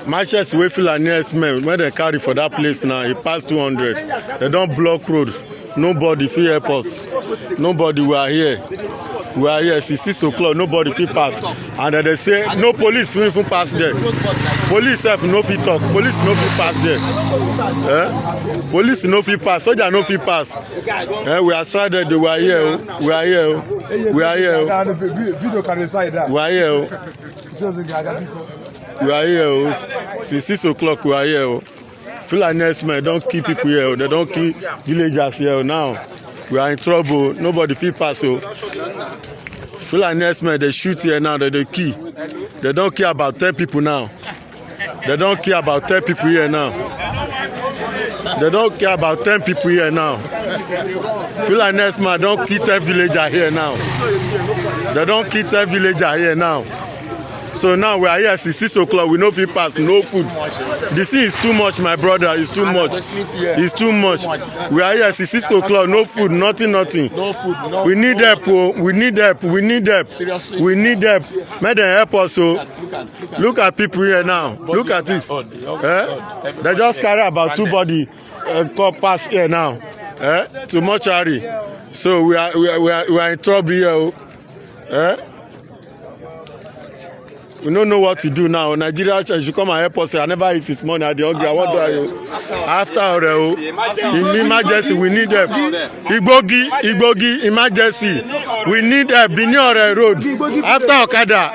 matches wey Fulani Herdsmen when they carry for that place now, e pass 200. They don't block road. Nobody fit help us. Nobody, we are here. We are here since 6 o'clock. Nobody fit pass. And then they say no police fit even pass there. Police sef no fit talk. Police no fit pass there. Police no fit pass. Soldier no fit pass. We are stranded. We are here. We are here. We are here. We are here. We are here. Since 6 o'clock we are here. Fulani Herdsmen don't kill people here. They don't kill villagers here now. We are in trouble. Nobody fit pass. Fulani Herdsmen they shoot here now. They kill. They don't care about 10 people now. They don't care about 10 people here now. They don't care about 10 people here now. Fulani Herdsmen don't kill 10 villagers here now. They don't kill 10 villagers here now. So now we are here since 6 o'clock. We no fit pass, no food. The scene is too much, my brother. It's too much. It's too much. We are here since 6 o'clock. No food, nothing. No food. We need help. We need help. We need help. Seriously. We need help. May they help us. Look at people here now. Look at this. They just carry about 2 bodies pass here now. To mortuary. So we are in trouble here. We don't know what to do now. Nigeria should come and help us. I never eat his money. I don't hungry. I want to after in emergency we need help. Igbogi emergency. We need help. Benin road. After Okada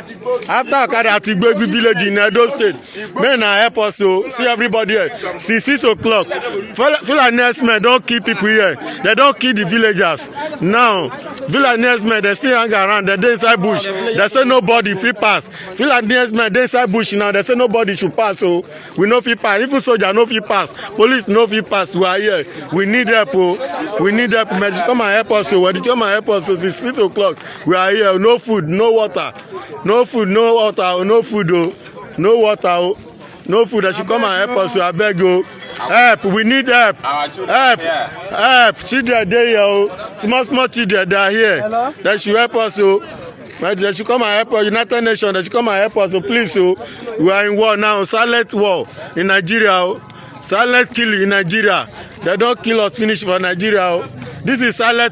at Igbogi village in Edo State. Men help us. So see everybody here. Since 6 o'clock. Fulani Herdsmen don't kill people here. They don't kill the villagers. Now Fulani Herdsmen they still hang around. They inside bush. They say nobody fit pass. Fulani Herdsmen dey inside bush now. They say nobody should pass. So we no fit pass. Even soldier no fit pass. Police no fit pass. We are here. We need help. We need help. Come and help us. When you come and help us, since 6 o'clock we are here. No food, no water, no food, no water, no food. No water. No food. They should come and help us. I beg you. Help. We need help. Help. Children dey here. Small children they are here. Hello? They should help us. They should come and help us. United Nations, they should come and help us. So please, we are in war now. Silent war in Nigeria. Silent killing in Nigeria. They don't kill us. Finish for Nigeria. This is silent